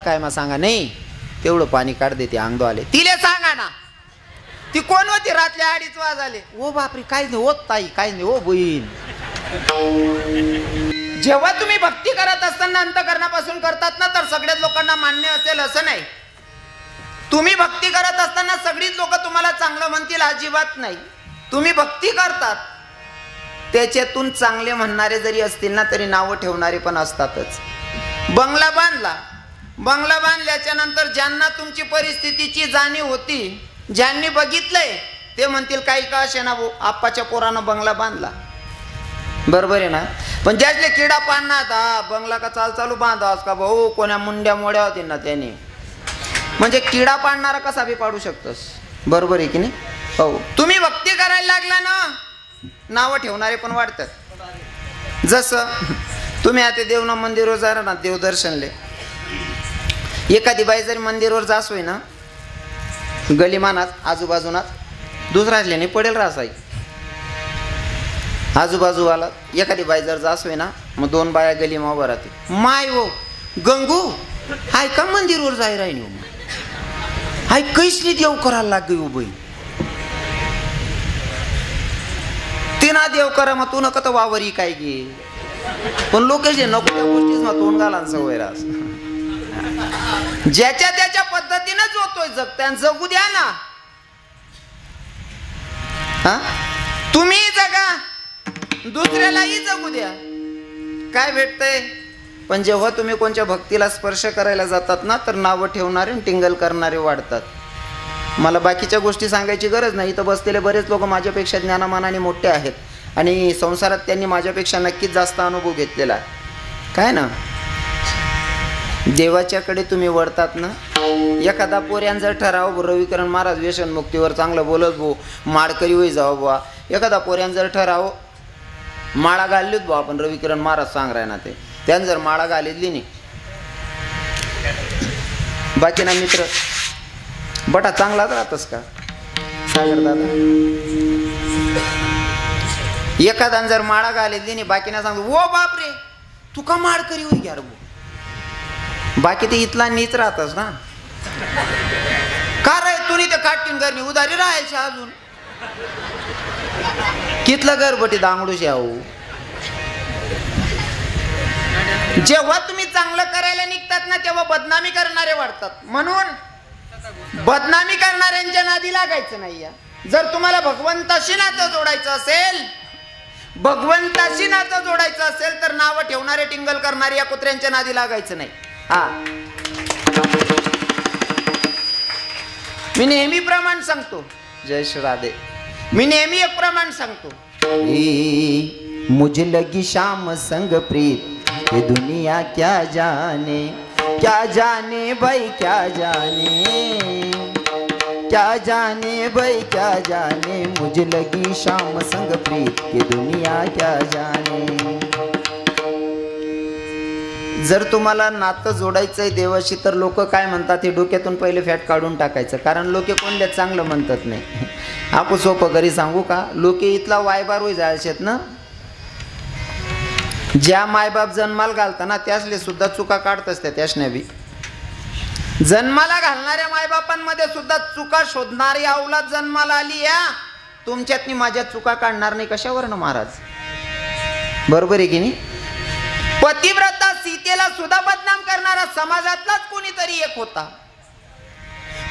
काय मग सांगा नाही तेवढं पाणी काढ देते अंगदो आले तिले सांगा ना ती कोण होती रात्री 2:30 वाजले ओ बापरे काय नाही होत ताई काय नाही ओ बहीण जेव्हा तुम्ही भक्ती करत असताना अंतःकरणापासून करतात ना तर सगळ्याच लोकांना मान्य असेल असं नाही तुम्ही भक्ती करत असताना सगळीच लोक तुम्हाला चांगलं म्हणतील अजिबात नाही तुम्ही भक्ती करतात त्याच्यातून चांगले म्हणणारे जरी असतील ना तरी नावं ठेवणारे पण असतातच बंगला बांधल्याच्या नंतर ज्यांना तुमची परिस्थितीची जाणीव होती ज्यांनी बघितलंय ते म्हणतील काही का असे ना भाऊ आप्पाच्या पोरानं बंगला बांधला बरोबर आहे ना पण ज्यातले किडा पाडणार हा बंगला का चालू बांधावास का भाऊ कोण्या मुंड्या मोड्या होती ना त्याने म्हणजे किडा पाडणारा कसा बी पाडू शकतोस बरोबर आहे की नाही हो तुम्ही भक्ती करायला लागला ना नावं ठेवणारे पण वाढतात जसं तुम्ही आता देवना मंदिरवर जा ना देवदर्शनले एखादी बाई जरी मंदिरवर जास होई ना गलीमानात आजूबाजूनात दुसऱ्याने पडेल रासाई आजूबाजूवाला एखादी बाई जर जास होई ना मग 2 बाया गलीमा उभा राहते माय हो गंगू हाय का मंदिरवर जाय राही हाय कैसली देव करायला लाग गई बाई तिना देव करा मग तू नका तर वावरी काय गे पण लोकेश नको त्या गोष्टीच मग तोंड घाला सवय रास ज्याच्या त्याच्या पद्धतीनंच होतोय जगत्या जगू द्या ना हा तुम्ही जगा दुसऱ्यालाही जगू द्या काय भेटतंय पण जेव्हा तुम्ही कोणत्या भक्तीला स्पर्श करायला जातात ना तर नावं ठेवणारे टिंगल करणारे वाढतात मला बाकीच्या गोष्टी सांगायची गरज नाही तर बसलेले बरेच लोक माझ्यापेक्षा ज्ञानमानाने मोठे आहेत आणि संसारात त्यांनी माझ्यापेक्षा नक्कीच जास्त अनुभव घेतलेला आहे काय ना देवाच्याकडे तुम्ही वळतात ना एखादा पोऱ्यान जर ठराव रविकरण महाराज व्यसनमुक्तीवर चांगलं बोलत भो माळकरी होई जावं बुवा एखादा पोऱ्यान जर ठराव माळा घाललीत बुवा आपण रविकरण महाराज सांग राय ना ते त्यानं जर माळा घालितली नाही बाकी ना मित्र बटा चांगलाच राहतस का सागर दादा एखादा जर माळा घालितली नाही बाकी ना सांगतो ओ बापरे तू का माळकरी होई घ्या रे बाकी ते इथला नीच राहतस ना का रे तुम्ही ते काटकीन घरनी उदारी राहायची अजून कितलं घर बटी दांगडूशी आहो जेव्हा तुम्ही चांगलं करायला निघतात ना तेव्हा बदनामी करणारे वाढतात म्हणून बदनामी करणाऱ्यांच्या नादी लागायचं नाही या जर तुम्हाला भगवंताशी नातं जोडायचं असेल तर नावं ठेवणारे टिंगल करणारे या कुत्र्यांच्या नादी लागायचं नाही हा मी नेहमी प्रमाण सांगतो जय श्री राधे मी नेहमी एक प्रमाण सांगतो मुझे लगी शाम संग प्रीत ये दुनिया क्या जाने भाई क्या जाने मुझे लगी शाम संग प्रीत ये दुनिया क्या जाने जर तुम्हाला नातं जोडायचंय देवाशी तर लोक काय म्हणतात हे डोक्यातून पहिले फॅट काढून टाकायचं कारण लोके कोणले चांगलं म्हणतात नाही आपण सोपं घरी सांगू का लोके इथला वायबार होई जायचेत ना ज्या मायबाप जन्माला घालताना त्यासले सुद्धा चुका काढत असते त्यासने बी जन्माला घालणाऱ्या मायबापांमध्ये सुद्धा चुका शोधणारी अवलाद जन्माला आली या तुमच्यातनी माझ्या चुका काढणार नाही कशावर ना महाराज बरोबर आहे की नाही पतिव्रता सीतेला सुद्धा बदनाम करणारा समाजातलाच कोणीतरी एक होता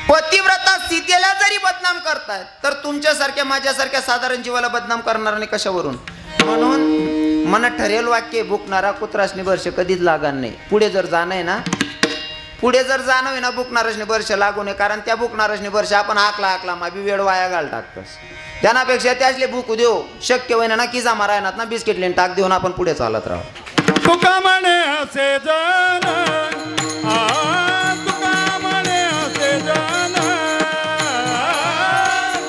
पतिव्रता सीतेला जरी बदनाम करतायत तर तुमच्यासारख्या माझ्यासारख्या साधारण जीवाला बदनाम करणार नाही कशावरून म्हणून मन ठरेल वाक्य भुकणारा कुत्रासनी वर्ष कधीच लागणार नाही पुढे जर जाणं आहे ना भुकणारसनी वर्ष लागू नये कारण त्या भुकणारसनी वर्ष आपण हाकला माबी वेळ वाया घाल टाकतस त्यानापेक्षा त्याचले भुकू देऊ शक्य होईना ना किजा मारायनात ना बिस्किट लेन टाक देऊन आपण पुढे चालत राहू तुका म्हणे असे जन तुका म्हणे असे जन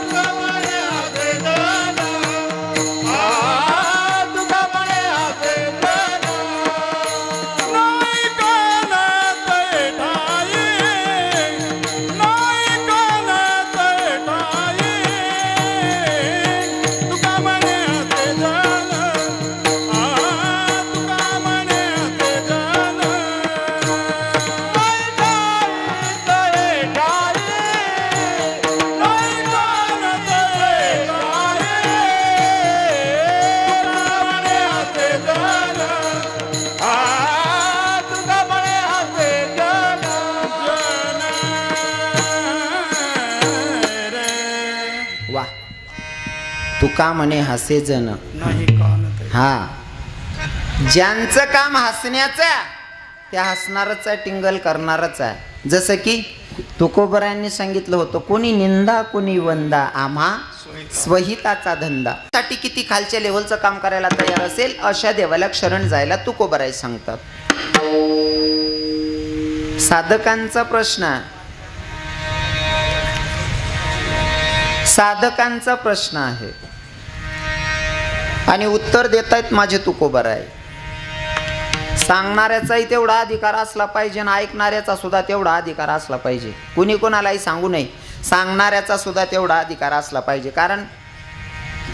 तुका म्हणे असे जन तुका म्हणे असे जन नाही कोणात ठाई नाही कोणात ठाई तुका म्हणे असे जन तुका म्हणे असे जन तुका म्हणे हसे जन. नाही कानत आहे. हा, ज्यांचं काम हसण्याचं ते हसणारच आहे, टिंगल करणारच आहे. जसं की तुकोबरायांनी सांगितलं होतं, कोणी निंदा कोणी वंदा, आम्हा स्वहिताचा धंदा. साठी किती खालच्या लेवलचं काम करायला तयार असेल अशा देवाला शरण जायला तुकोबराय सांगतात. साधकांचा प्रश्न, साधकांचा प्रश्न आहे आणि उत्तर देत आहेत माझे तुकोबराय. सांगणाऱ्याचाही तेवढा अधिकार असला पाहिजे आणि ऐकणाऱ्याचा सुद्धा तेवढा अधिकार असला पाहिजे. कुणी कोणालाही सांगू नये, सांगणाऱ्याचा सुद्धा तेवढा अधिकार असला पाहिजे. कारण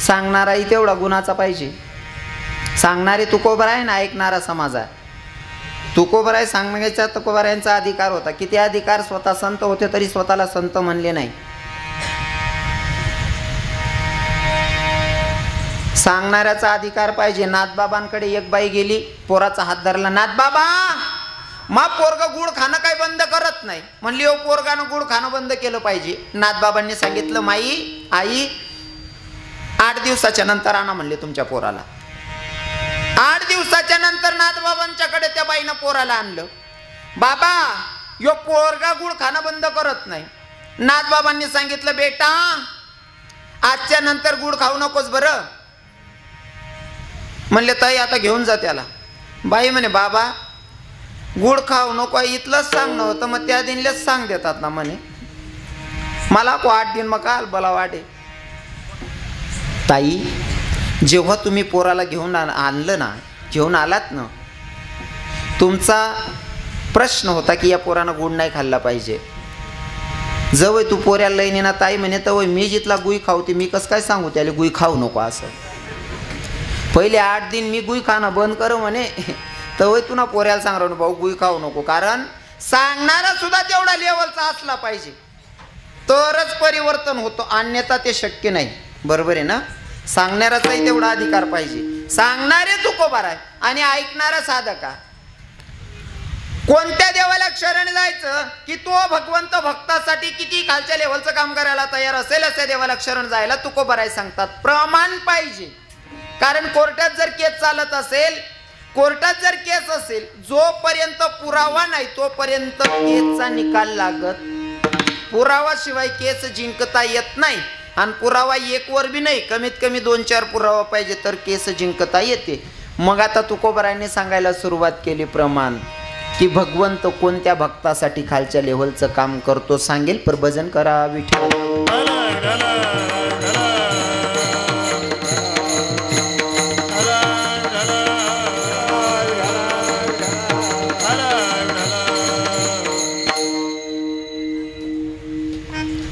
सांगणाराही तेवढा गुणाचा पाहिजे. सांगणारे तुकोबराय ना ऐकणारा समाज आहे. तुकोबराय सांगण्याचा तुकोबरायांचा अधिकार होता. किती अधिकार, स्वतः संत होते तरी स्वतःला संत म्हणले नाही. सांगणाऱ्याचा अधिकार पाहिजे. नाथबाबांकडे एक बाई गेली, पोराचा हात धरला. नाथबाबा, मा पोरग गुळ खाणं काही बंद करत नाही. म्हणली हो, पोरगानं गुळ खाणं बंद केलं पाहिजे. नाथबाबांनी सांगितलं, माई आई 8 दिवसाच्या नंतर आणा म्हणले तुमच्या पोराला. 8 दिवसाच्या नंतर नाथबाबांच्याकडे त्या बाईनं पोराला आणलं. बाबा, यो पोरगा गुळ खाणं बंद करत नाही. नाथबाबांनी सांगितलं, बेटा आजच्या नंतर गुळ खाऊ नकोस बरं. म्हणले, ताई आता घेऊन जा त्याला. बाई म्हणे, बाबा गुळ खाऊ नको इथलंच सांग नव्हतं, मग त्या दिनलेच सांग देतात ना म्हणे. मला को 8 दिन मग काल बला वाटे. ताई, जेव्हा तुम्ही पोराला घेऊन आणलं ना, घेऊन आलात ना, तुमचा प्रश्न होता की या पोरानं गुळ नाही खाल्ला पाहिजे. जवळ तू पोऱ्याला लईने ना ताई म्हणे, तर मी जिथला गुई खावते मी कसं काय सांगू त्याला गुई खाऊ नको असं. पहिले 8 दिन मी गुई खाणं बंद कर म्हणे, तर तुला पोऱ्याला सांग भाऊ गुई खाऊ नको. कारण सांगणारा सुद्धा तेवढा लेवलचा असला पाहिजे तरच परिवर्तन होतं, अन्यथा ते शक्य नाही. बरोबर आहे ना. सांगणाराचाही तेवढा अधिकार पाहिजे. सांगणारे तुकोबाराय आणि ऐकणारा साधका. कोणत्या देवाला शरण जायचं की तो भगवंत भक्तासाठी किती खालच्या लेवलचं काम करायला तयार असेल असे देवाला शरण जायला तुकोबाराय सांगतात. प्रमाण पाहिजे. कारण कोर्टात जर केस चालत असेल, कोर्टात जर केस असेल, जोपर्यंत पुरावा नाही तोपर्यंत केसचा निकाल लागत. पुरावाशिवाय केस जिंकता येत नाही. आणि पुरावा एक वर बी नाही, कमीत कमी 2-4 पुरावा पाहिजे तर केस जिंकता येते. मग आता तुकोबारायांनी सांगायला सुरुवात केली प्रमाण, की भगवंत कोणत्या भक्तासाठी खालच्या लेवलचं काम करतो सांगेल. पर भजन करा विठ्ठल.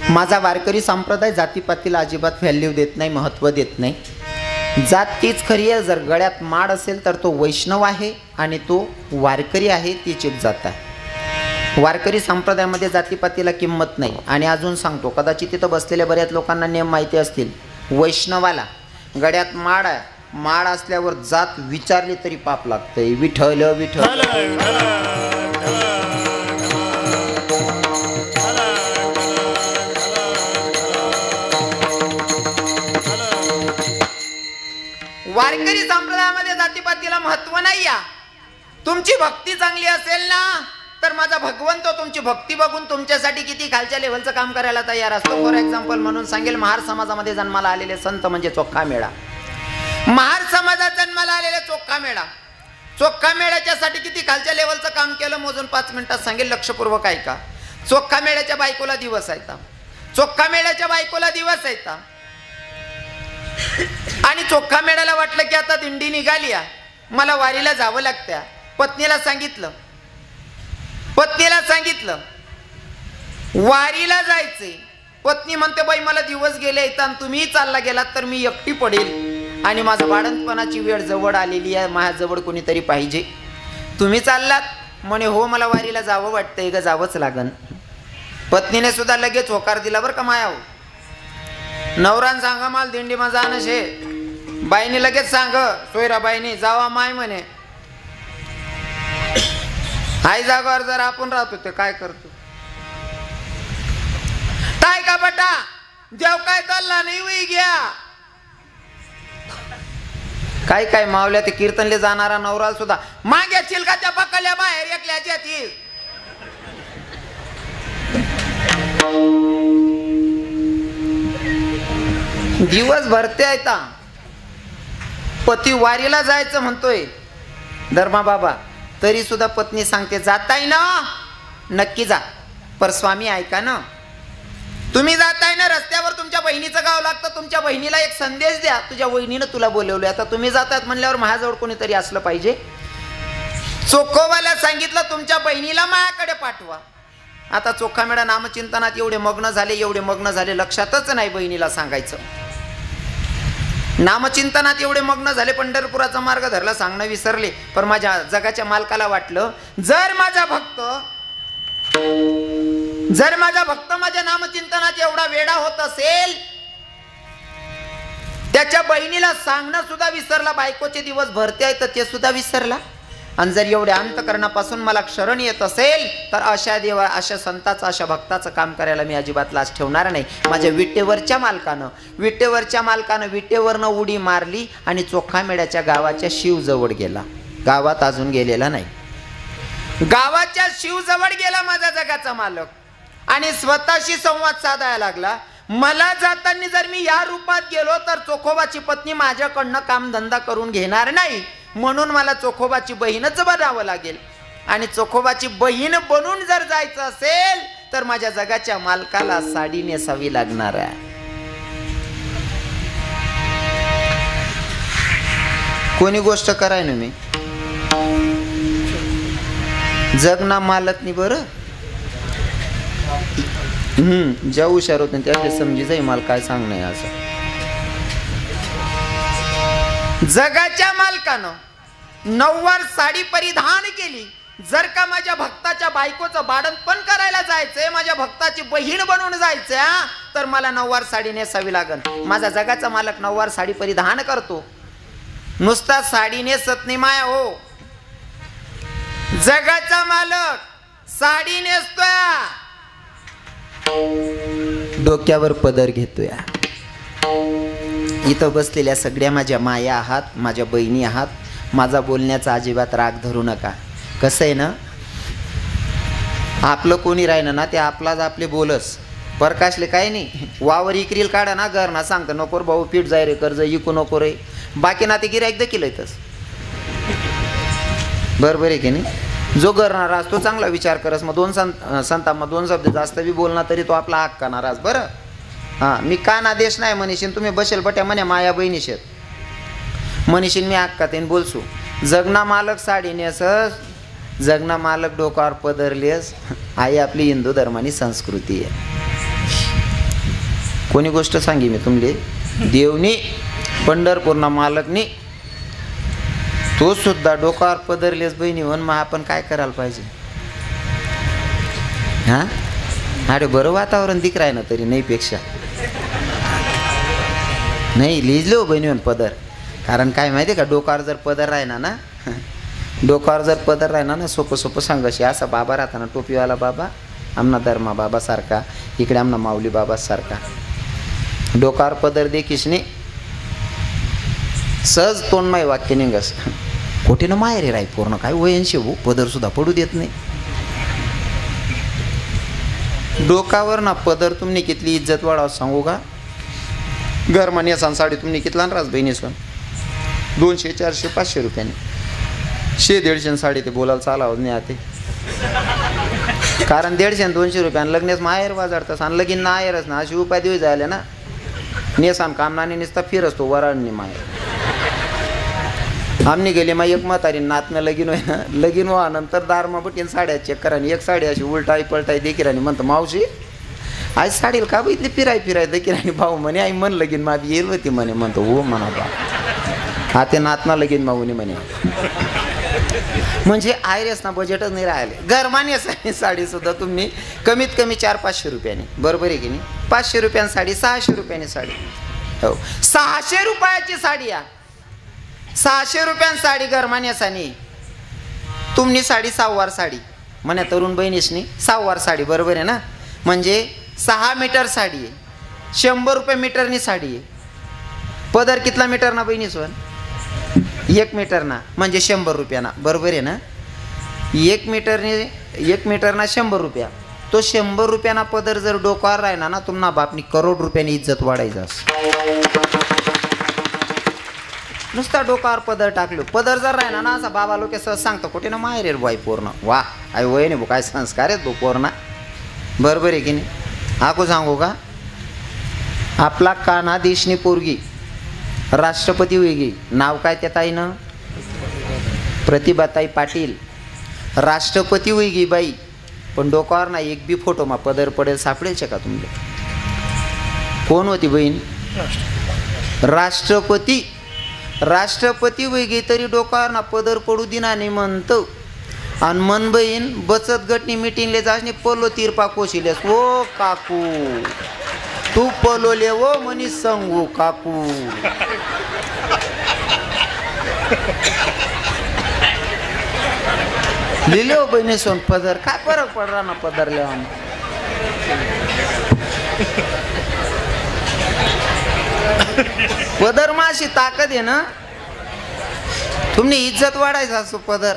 माझा वारकरी संप्रदाय जातीपातीला अजिबात व्हॅल्यू देत नाही, महत्त्व देत नाही. जात तीच खरी आहे. जर गळ्यात माळ असेल तर तो वैष्णव आहे आणि तो वारकरी आहे, तीच एक जात आहे. वारकरी संप्रदायामध्ये जातीपातीला किंमत नाही. आणि अजून सांगतो, कदाचित तिथं बसलेल्या बऱ्याच लोकांना नियम माहिती असतील. वैष्णवाला गळ्यात माळ आहे, माळ असल्यावर जात विचारली तरी पाप लागतंय. विठ्ठल विठ्ठल. वारकरी संप्रदायामध्ये जातीपातीला महत्व नाही. या तुमची भक्ती चांगली असेल ना तर माझा भगवंत तुमची भक्ती बघून तुमच्यासाठी किती खालच्या लेवलचं काम करायला तयार असतो. फॉर एक्झाम्पल म्हणून सांगेल, महार समाजामध्ये जन्माला आलेले संत म्हणजे चोख्खा मेळा. महार समाजात जन्माला आलेले चोख्खा मेळा. चोख्खा मेळ्याच्यासाठी किती खालच्या लेवलचं काम केलं मोजून 5 मिनिटात सांगेल. लक्षपूर्वक ऐका. चोख्खा मेळ्याच्या बायकोला दिवस येतात. चोख्खा मेळ्याच्या बायकोला दिवस येतात. आणि चोख्खा मेळ्याला वाटलं की आता दिंडी निघाली आहे, मला वारीला जावं लागतं. पत्नीला सांगितलं वारीला जायचंय. पत्नी म्हणते, बाई मला दिवस गेले इथं आणि तुम्ही चालला गेलात तर मी एकटी पडेल आणि माझा बाळंतपणाची वेळ जवळ आलेली आहे, माझ्याजवळ कोणीतरी पाहिजे. तुम्ही चाललात म्हणे, हो मला वारीला जावं वाटतंय ग, जावंच लागन. पत्नीने सुद्धा लगेच होकार दिला बरं का मायाव. नवरान सांगा मला दिंडी मा जाणं शे. बाईने लगेच सांग, सोयरा बाईने जावा माय म्हणे. आई जागावर जर आपण राहतो ते काय करतो काय का बटा देव काय चालला नाही वही घ्या. काय काय मावल्या ते कीर्तनले जाणारा नवरा सुद्धा मागे चिलकाच्या पकडल्या बाहेर एकल्याच्या ती दिवस भरते येता पती वारीला जायचं म्हणतोय धर्मा बाबा, तरी सुद्धा पत्नी सांगते जाताय ना नक्की जा, पर स्वामी ऐका ना, तुम्ही जाताय ना रस्त्यावर तुमच्या बहिणीचं गाव लागतं, तुमच्या बहिणीला एक संदेश द्या, तुझ्या वहिनीनं तुला बोलवलं, आता तुम्ही जातात म्हणल्यावर माझ्याजवळ कोणीतरी असलं पाहिजे. चोखोबाला सांगितलं तुमच्या बहिणीला माझ्याकडे पाठवा. आता चोखामेळा नामचिंतनात एवढे मग्न झाले लक्षातच नाही बहिणीला सांगायचं. नामचिंतनात एवढे मग्न झाले, पंढरपुराचा मार्ग धरला सांगणं विसरले. पण माझ्या जगाच्या मालकाला वाटलं जर माझा भक्त माझ्या नामचिंतनात एवढा वेडा होत असेल, त्याच्या बहिणीला सांगणं सुद्धा विसरला, बायकोचे दिवस भरते आहेत ते सुद्धा विसरला, आणि जर एवढ्या अंतकरणापासून मला शरण येत असेल तर अशा देवा, अशा संताचं, अशा भक्ताचं काम करायला मी अजिबात लाज ठेवणार नाही. माझ्या विटेवरच्या मालकानं विटेवरनं उडी मारली आणि चोखामेळ्याच्या गावाच्या शिवजवळ गेला. गावात अजून गेलेला नाही, गावाच्या शिवजवळ गेला माझा जगाचा मालक, आणि स्वतःशी संवाद साधायला लागला. मला जाताना जर मी या रूपात गेलो तर चोखोबाची पत्नी माझ्याकडनं कामधंदा करून घेणार नाही, म्हणून मला चोखोबाची बहीणच बनावं लागेल, आणि चोखोबाची बहीण बनून जर जायचं असेल तर माझ्या जगाच्या मालकाला साडी नेसावी लागणार आहे. कोणी गोष्ट कराय ना मी जगना मालक नाही बरं. ज्या हुशार होते त्याचे समजी जाई मला काय सांगणं आहे. असं जगाच्या मालकानं नऊवार साडी परिधान केली, जर का माझ्या भक्ताच्या बायकोचं बाळंतपण करायला जायचंय, माझ्या भक्ताची बहीण बनवून जायचंय, तर मला नऊवार साडी नेसावी लागल. माझा जगाचा मालक नऊवार साडी परिधान करतो, नुसता साडी नेसत नाही माया हो. जगाचा मालक साडी नेसतोय, डोक्यावर पदर घेतोय. इथं बसलेल्या सगळ्या माझ्या माया आहात, माझ्या बहिणी आहात, माझा बोलण्याचा अजिबात राग धरू नका. कसं आहे ना, आपलं कोणी राहिलं ना ते आपलाच आपले बोलस. प्रकाशले काय नाही, वावर इकरील काढा ना, घर ना सांगतं नको रे भाऊ पीठ जाय रे, कर्ज इकू नको रे, बाकी ना ते गिरायक देखील येतच. बरोबर आहे की नाही. जो करणार आज तो चांगला विचार करस, मग दोन संता मग दोन शब्द जास्त बी बोलणार तरी तो आपला हक्क करणार आज. बरं हां, मी कान आदेश नाही म्हणीशीन, तुम्ही बसेल बट्या म्हणे माया बहिणीशेत म्हणीशीन, मी हक्कात येईन बोलसू. जगना मालक साडी नेसस, जगना मालक डोकावर पदरलेस, आई आपली हिंदू धर्मानी संस्कृती आहे. कोणी गोष्ट सांगी मी तुमले, देवनी पंढरपूरना मालकनी तो सुद्धा डोकावर पदरलेस बहिणी म्हण, मग आपण काय करायला पाहिजे. हां अरे बरं वातावरण दिक राही ना तरी नाही पेक्षा नाही लिहिजले हो बहिणी म्हण पदर. कारण काय माहिती आहे का, डोकावर जर पदर राहिना ना, डोकावर जर पदर राहिना ना, सोपं सोपं सांगाशी असा बाबा राहता ना, टोपीवाला बाबा, आमना धर्मा बाबा सारखा, इकडे आमना माऊली बाबा सारखा, डोकावर पदर देखीस नाही सहज तोंडमाय वाक्य निघस. कोठे माहेर राही पूर्ण काय वयनशे हो, पदर सुद्धा पडू देत नाही. डोकावर ना पदर तुमने कितली इज्जत वाढाव सांगू का. घरमानी असा साडी तुमने कितला राज बहिणी सण 200, 400, 500 रुपयाने, 100-150 साडी ते बोलायला चालावं नाही आते. कारण 150-200 रुपयाने लग्नेच माहेर बाजारतास, आणि लगीन ना आहेरच ना, अशी उपाय दिवस झाले ना, नेसान कामनाने निसता फिर असतो वराडणी माहेर. आमने गेले मग एक म्हातारी नातनं लगीन होय ना, लगीन व्हा नंतर दारमा बटीन साड्या चेक करा, आणि एक साडी अशी उलटाई पलटाई देखील, आणि म्हणतं मावशी आज साडीला का बघितली फिराय देखील, आणि भाऊ म्हणे आई मन लगीन माझी येईल होती म्हणे. म्हणतो हो म्हणा बा, हा ते नातना लगीन मागून म्हणे. म्हणजे आयरेस ना बजेटच नाही राहिले. घरमानी साडी सुद्धा तुम्ही कमीत कमी 400-500 रुपयाने, बरोबर आहे की नाही. 500 रुपयाने साडी, 600 रुपयाने साडी, हो 600 रुपयाची साडी या, 600 रुपयान साडी घरमानी असानी. तुमनी साडी 6 वार साडी म्हणे तरुण बहिणीसनी, 6 वार साडी बरोबर आहे ना, म्हणजे 6 मीटर साडी आहे, 100 रुपये मीटरनी साडी आहे. पदर कितला मीटर ना बहिणीसवर, 1 मीटरना म्हणजे 100 रुपयाना, बरोबर आहे ना? 1 मीटरना 100 रुपया. तो 100 रुपयाना पदर जर डोक्यावर राहिला ना, तुम्हाला बापनी करोड रुपयानी इज्जत वाढायचा. नुसता डोक्यावर पदर टाकलो, पदर जर राहिला ना असा बाबा लोक सहज सांगतो कुठे ना माहेर रे बाई पूर्ण. वा आई वय नाही काय संस्कार आहेत भाऊ पोरणा, बरोबर आहे की नाही? आको सांगू का, आपला काना देशनी पोरगी राष्ट्रपती वेगळी, नाव काय त्या ताईनं? प्रतिभाताई पाटील. राष्ट्रपती वेगळी बाई, पण डोक्यावर ना एक बी फोटो मा पदर पडेल सापडेल का तुमले? कोण होती बहीण? राष्ट्रपती वेगळी तरी डोक्यावर ना पदर पडू दिना नाही म्हणतो. आणि मन बहीण बचत गटनी मिटिंगले जासने पलो तिरपा कोशिलेस. ओ काकू तू पलोले वो मनी सांगू काकू. लिहिले हो बहिणी सोन पदर, काय फरक पडला ना पदर लिहा. पदर मा अशी ताकद आहे ना, तुम्ही इज्जत वाढायचा असतो पदर.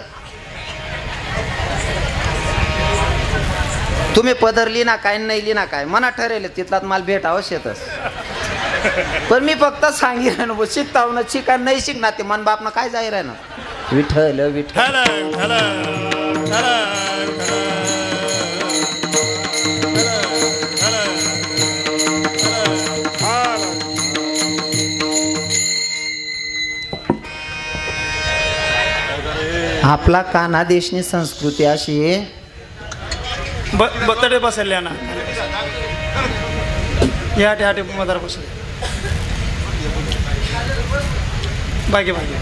तुम्ही पदर लिहिना काय नाही लिहिना काय मना ठरेल तिथलाच मला भेट आवश्यकच. पण मी फक्त सांगितलं ना शिकता ना शिका नाही शिकणार ते मन बापना काय जाहीर आहे ना. विठ्ठल विठ्ठल. आपला काना देशनी संस्कृती अशी आहे. बतडे बसले ना याटे हाटे मदार बसले बागे बागे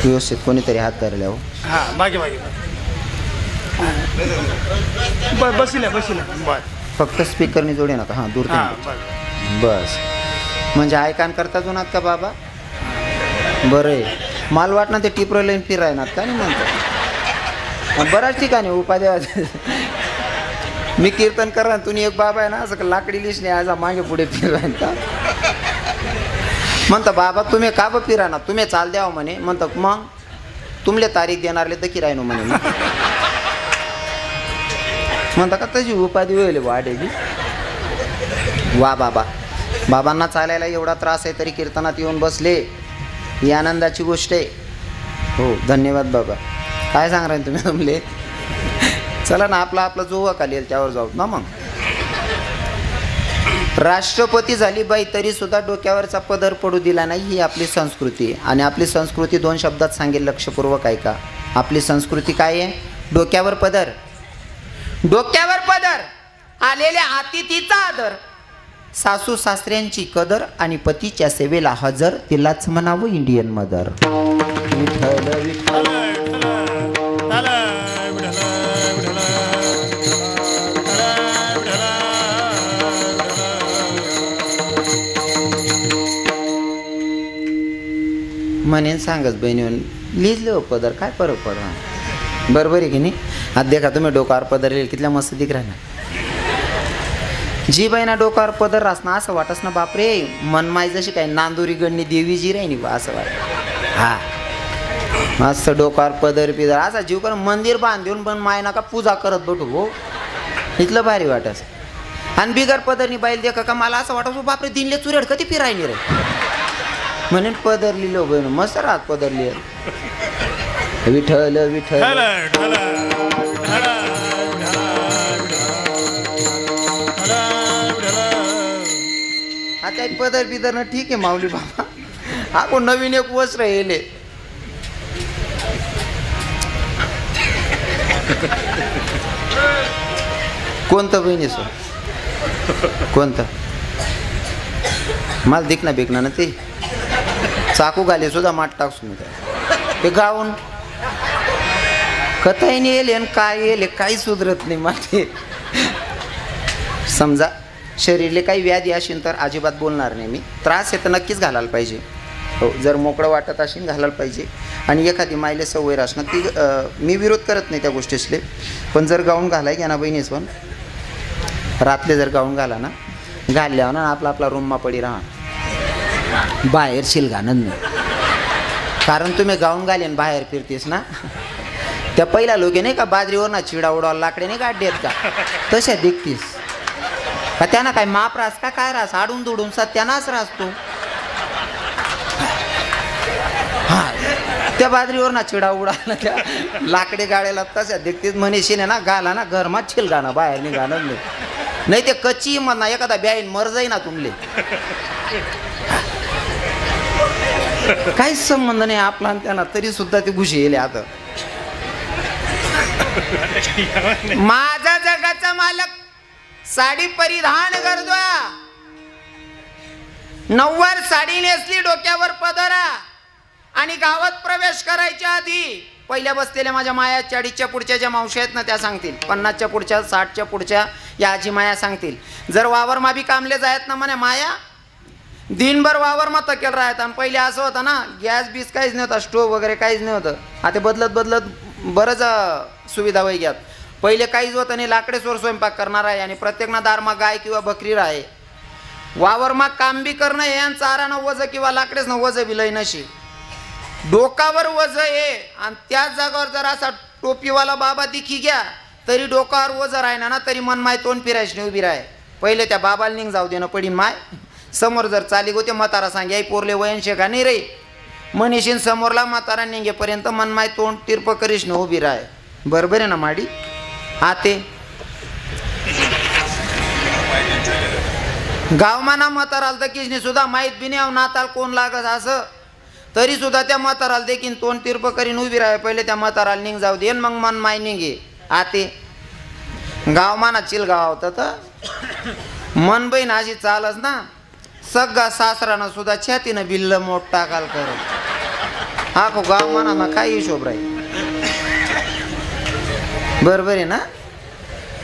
व्यवस्थित कोणीतरी हात धरले हो. हां बागे बागे बसल्या बर फक्त स्पीकरनी जोडे नका. हां दूर हां बस. म्हणजे ऐकान करता जुनात का बाबा? बरं आहे. मला वाटणार ते टिपरो लाईन फिरायनात का नाही म्हणतो. बऱ्याच ठिकाणी उपाध्याय मी कीर्तन करा तुम्ही एक बाबा आहे ना असं लाकडी लिस्ट नाही आज मागे पुढे फिरायन का म्हणता. बाबा तुम्ही का बं फिराना, तुम्ही चाल द्यावं म्हणे. म्हणतो मग तुमले तारीख देणारले तर किरायनो म्हणे. म्हणता का तशी उपाधी होईल वाढेली. वा बाबा, बाबांना चालायला एवढा त्रास आहे तरी कीर्तनात येऊन बसले, ही आनंदाची गोष्ट आहे. हो धन्यवाद बाबा. काय सांगणार तुम्ही तुमले? चला ना आपला जो खाली येईल त्यावर जाऊ ना. मग राष्ट्रपती झाली बाई तरी सुद्धा डोक्यावरचा पदर पडू दिला नाही, ही आपली संस्कृती आहे. आणि आपली संस्कृती 2 शब्दात सांगेल, लक्षपूर्वक ऐका. आपली संस्कृती काय आहे? डोक्यावर पदर. डोक्यावर पदर, आलेल्या अतिथीचा आदर, सासू सासऱ्यांची कदर आणि पतीच्या सेवेला हजर, तिलाच म्हणावं इंडियन मदर. विठ्ठल विठ्ठल. म्हणेन सांगच बहिणी लिहिलं हो पदर, काय फरक पडणार? बरोबर आहे की नाही? आज देखा तुम्ही डोक्यावर पदर लिहिल कितल्या मस्त दिख राहणार. जी बाईना डोक्यावर पदर रासना असं वाटस ना बापरे मनमाय जशी काय नांदुरी गणनी देवी जी राहिनी बा असं वाटत. हा मस्त डोक्यावर पदर पिदर असा जीव कर मंदिर बांधून पण माय नका पूजा करत बटू हो, इथलं भारी वाटस. आणि बिगर पदरनी बाईल देखा का मला असं वाटत बापरे दिनले चुरेड कधी फिरायनी रे म्हणून पदर लिहिलो बहिण मस्त राहत पदर लिहिल. विठ्ठल विठ्ठल. आता एक पदर बिदर ना ठीक आहे माऊली बाबा. आपण नवीन एक वस्त्र येले कोणतं बहिणी सो कोणतं मला दिखना बेकना ना ते चाकू घाले सुद्धा माठ टाकसून ते गाऊन कथाही नाही येले आणि काय येले काही सुधरत नाही माते. समजा शरीरले काही व्याधी असेल तर अजिबात बोलणार नाही मी. त्रास आहे तर नक्कीच घालायला पाहिजे. हो जर मोकळं वाटत असेल घालायला पाहिजे. आणि एखादी मायले सवय असणं ती मी विरोध करत नाही त्या गोष्टीसले. पण जर गाऊन घालाय घ्या ना बहिणीच पण रातले जर गाऊन घाला ना घालल्यावर ना आपला आपला रूममा पडी राहा बाहेर शिलगानंद नाही. कारण तुम्ही गाऊन घालेन बाहेर फिरतेस ना. त्या पहिल्या लोक नाही का बाजरीवर ना चिडा उडावला लाकडे नाही काढलेत का, तशा दिखतीस का. त्यांना काय माप रास का काय रास, आडून दुडून सत्यानाच रासतो. हा, त्या बाजरीवर ना चिडा उडाला त्या लाकडे गाड्याला तशा दिखतीस. म्हणेशील ना गाला ना घरमाच चिल गाणं बाहेर निघालं नाही ते कच्ची म्हणा एखादा ब्याईन मर जाई ना तुमले. काहीच संबंध नाही आपला आणि त्यांना, तरी सुद्धा ते घुशी येले. आता माझा जगाचा मालक साडी परिधान करतो, नऊवार साडी नेसली, डोक्यावर पदरा, आणि गावात प्रवेश करायच्या आधी पहिल्या बसलेल्या माझ्या माया 40च्या पुढच्या ज्या मावशी आहेत ना त्या सांगतील, 50च्या पुढच्या, 60च्या पुढच्या या आजी माया सांगतील. जर वावर माबी कामले जायत ना म्हणे माया, दिनभर वावर मग केलं राहत. आणि पहिले असं होतं ना, गॅस बीस काहीच नव्हता, स्टोव्ह वगैरे काहीच नव्हतं. आता बदलत बरंच सुविधा वै घ्यात. पहिले काहीच होतं नाही, लाकडेसवर स्वयंपाक करणार आहे आणि प्रत्येकना दारमा गाय किंवा बकरी राहे. वावर मग काम बी करणं हे आणि चारानं वज किंवा लाकडेच न वज बी लय नशी, डोकावर वज आहे. आणि त्याच जागावर जर असा टोपीवाला बाबा दिखी घ्या तरी डोकावर वज राहिना ना, तरी मन माय तोंड फिरायची नाही उभी राहे. पहिले त्या बाबाला निघ जाऊ दे ना पडीन माय. समोर जर चाली गोते म्हातारा सांगे आई पोरले वयन शेका नाही रे, मनीषीन समोरला म्हातारा निघेपर्यंत मन माय तोंड तिरप करीश न उभी राहे. बरोबर आहे ना माडी. आते गावमाना म्हाताराल तर किसने सुद्धा माहीत बी नाही नाताल कोण लागत असं, तरी सुद्धा त्या म्हाताराला देखील तोंड तिरप करीन उभी राहे. पहिले त्या म्हाताराला निघ जाऊ दे मग मन माय निघे. आते गावमाना चिल गाव होतं तर मन बहीण अशी चालच ना, सगळा सासरानं सुद्धा छातीनं बिल्ल मोठ टाकाल करत. हा को गाव म्हणा ना काय हिशोब राहील. बरोबर आहे ना,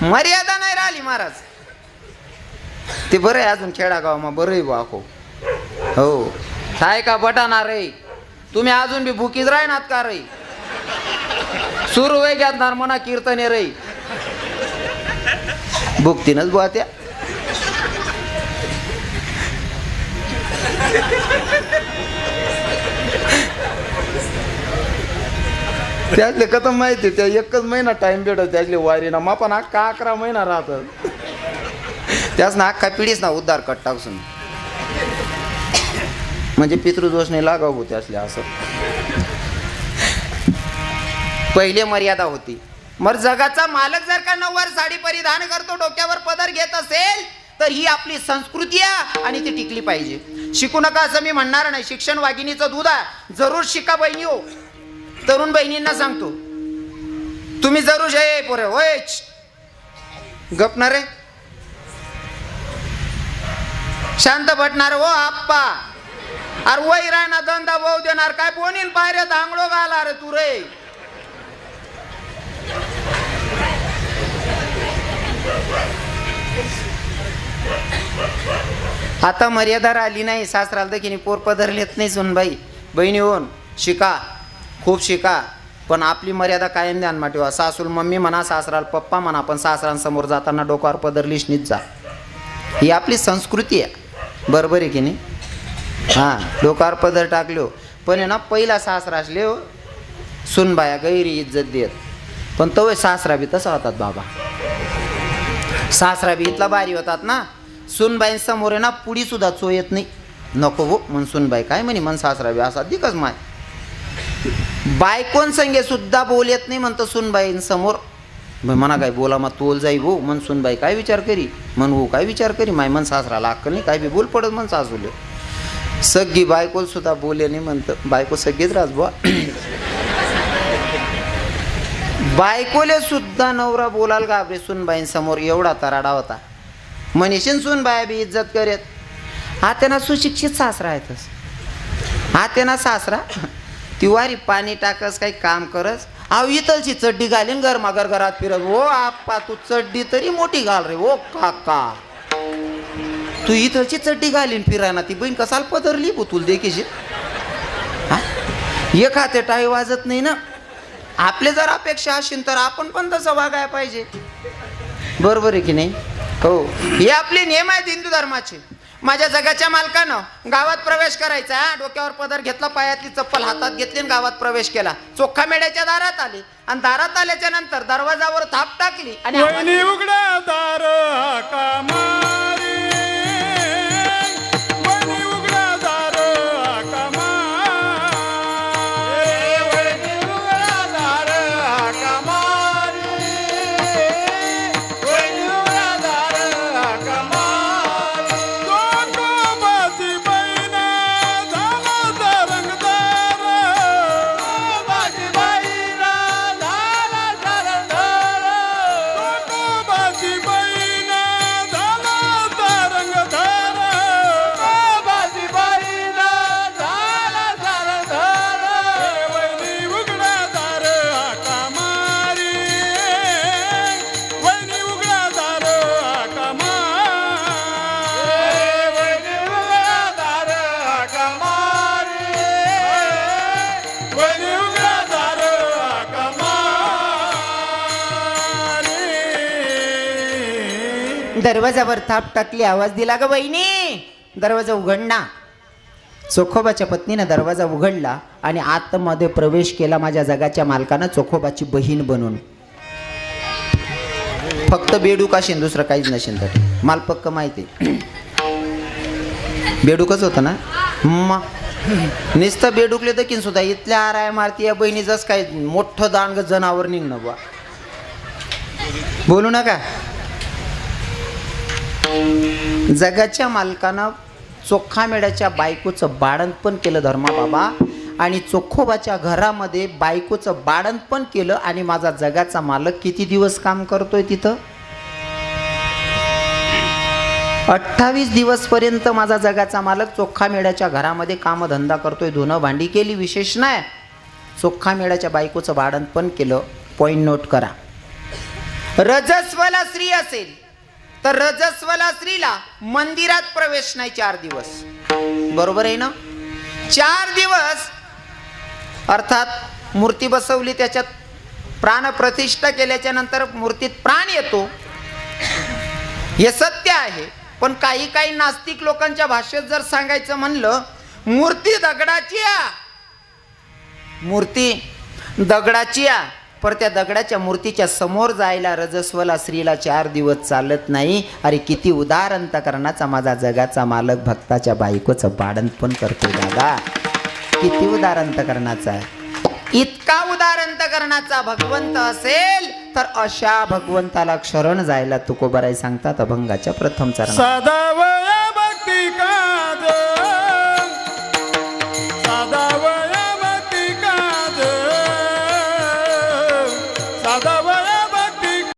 मर्यादा नाही राहिली महाराज. ते बरं आहे अजून खेडागावमा बरं आहे बा को. हो काय का बटाना रे, तुम्ही अजून बी भुकीच राहणार का रे, सुरू वय घेतणार म्हणा कीर्तने रे, भुकतीनच बुवा त्या. त्यातले कथम माहिती, त्या एकच महिना टाइम भेटत त्यातले वारीना मा पण अख्खा 11 महिना राहतात. त्याच ना अख्खा पिढीच ना उद्धार कट टाकसून म्हणजे पितृदोष नाही लागाव होते असले. असं पहिले मर्यादा होती. मग जगाचा मालक जर का नऊवार साडी परिधान करतो, डोक्यावर पदर घेत असेल तर ही आपली संस्कृती आहे आणि ती टिकली पाहिजे. शिकू नका असं मी म्हणणार नाही, शिक्षण वाघिणीचं दूध आहे. जरूर शिका बहिणी हो. तरुण बहिणींना सांगतो तुम्ही जरूर हे पोरे होय गपणारे शांत भटणार हो आप्पा. अरे वही राहणार धंदा भाऊ देणार काय बोनील पायऱ्या दांगडो घाला रे तू रे. आता मर्यादा राहिली नाही. सासराला दखिनी पोर पदरलेत नाही सुनबाई. बहिणी होऊन शिका, खूप शिका, पण आपली मर्यादा कायम ध्यानमा ठेवा. सासूल मम्मी म्हणा, सासराला पप्पा म्हणा, पण सासरांसमोर जाताना डोक्यावर पदरलीच नीच जा. ही आपली संस्कृती आहे. बरोबर आहे की नाही. हां डोक्यावर पदर टाकलो पण आहे ना पहिला सासरा असले हो सुनबाया गैरी इज्जत देत, पण तो सासरा बी तसा होतात बाबा. सासरा बी इथला भारी होतात ना. सुनबाईंसमोर आहे ना पुढी सुद्धा चो येत नाही. नको हो मन सुनबाई काय म्हणे मन सासरा बी असा दिकच माय. बायकोन संगे सुद्धा बोल येत नाही म्हणतो सुनबाईंसमोर. म्हणा काय बोला मग तोल जाई भाऊ मन सुनबाई काय विचार करी, मन हो काय विचार करी माय मन सासराला अक्कल नाही काय बी बोल पडत मन सासूले. सगळी बायकोल सुद्धा बोले नाही म्हणतं. बायको सगळीच राजबुवा. बायकोले सुद्धा नवरा बोलाल घाबरे सुनबाईंसमोर. एवढा तराडा होता. मनीषीन सुनबाया बी इज्जत करेत. हा त्यांना सुशिक्षित सासरा आहेतच. हा त्यांना सासरा ती वारी पाणी टाकस काही काम करस. अहो इथलची चड्डी घालीन गरमा घरात फिरत. ओ आप्पा तू चड्डी तरी मोठी घाल रे. ओ काका तू इथलची चड्डी घालीन फिरायना. ती बहीण कसाल पदरली बुतुल देखील. एक हाते टाळी वाजत नाही ना. आपले जर अपेक्षा असेल तर आपण पण तसं वागायला पाहिजे. बरोबर आहे की नाही. हो हे आपले नियम आहेत हिंदू धर्माचे. माझ्या जगाच्या मालकानं गावात प्रवेश करायचा, डोक्यावर पदर घेतला, पायातली चप्पल हातात घेतली आणि गावात प्रवेश केला. चोखा मेड्याच्या दारात आले आणि दारात आल्याच्या नंतर दरवाजावर थाप टाकली आणि वहिनी उघडा दार हाका मारी, वहिनी उघडा दार हाका मारी, वहिनी उघडा दार हाका मारी, वहिनी उघडा दार हाका मारी. कोकोबाची बहीण झाला तरंगदार, कोकोबाची बहीण झाला तरंगदार, कोकोबाची बहीण झाला तरंगदार, कोकोबाची बहीण झाला तरंगदार. वहिनी उघडा दार हाका मारी, वहिनी उघडा दार हाका मारी, वहिनी उघडा दार हाका मारी, वहिनी उघडा दार हाका मारी. दरवाजावर थाप टाकली, आवाज दिला ग बहिणी, दरवाजा उघडना. चोखोबाच्या पत्नीनं दरवाजा उघडला आणि आतमध्ये प्रवेश केला माझ्या जगाच्या मालकानं चोखोबाची बहीण बनून. फक्त बेडूक असेल, दुसरं काहीच नसेल. तर माल पक्क माहिती बेडूकच होतं ना. नुसतं बेडूकले दखीन सुद्धा इथल्या आराय मारती या बहिणी जस काय मोठं दांड जनावर निघणं बा. बोलू नका. जगाच्या मालकानं चोखामेड्याच्या बायकोचं बाळंतपण केलं धर्मा बाबा, आणि चोखोबाच्या घरामध्ये बायकोचं बाळंतपण केलं. आणि माझा जगाचा मालक किती दिवस काम करतोय तिथं? 28 दिवस पर्यंत माझा जगाचा मालक चोखामेड्याच्या घरामध्ये कामधंदा करतोय. धुणं भांडी केली, विशेष नाही. चोखामेड्याच्या बायकोचं बाळंतपण केलं. पॉइंट नोट करा. रजस्वला स्त्री असेल तर रजस्वला स्त्रीला मंदिरात प्रवेश नाही 4 दिवस. बरोबर आहे ना? 4 दिवस अर्थात मूर्ती बसवली, त्याच्यात प्राणप्रतिष्ठा केल्याच्या नंतर मूर्तीत प्राण येतो, हे सत्य आहे. पण काही काही नास्तिक लोकांच्या भाषेत जर सांगायचं म्हणलं, मूर्ती दगडाची आहे, मूर्ती दगडाची आहे, पर त्या दगडाच्या मूर्तीच्या समोर जायला रजस्वला स्त्रीला 4 दिवस चालत नाही. अरे किती उदार अंतकरणाचा माझा जगाचा मालक भक्ताच्या बायकोचं बाळंतपण करतो दादा. किती उदार अंतकरणाचा आहे. इतका उदार अंतकरणाचा भगवंत असेल तर अशा भगवंताला शरण जायला तुकोबाराय सांगतात अभंगाच्या प्रथम चरणात. सदावया भक्ती का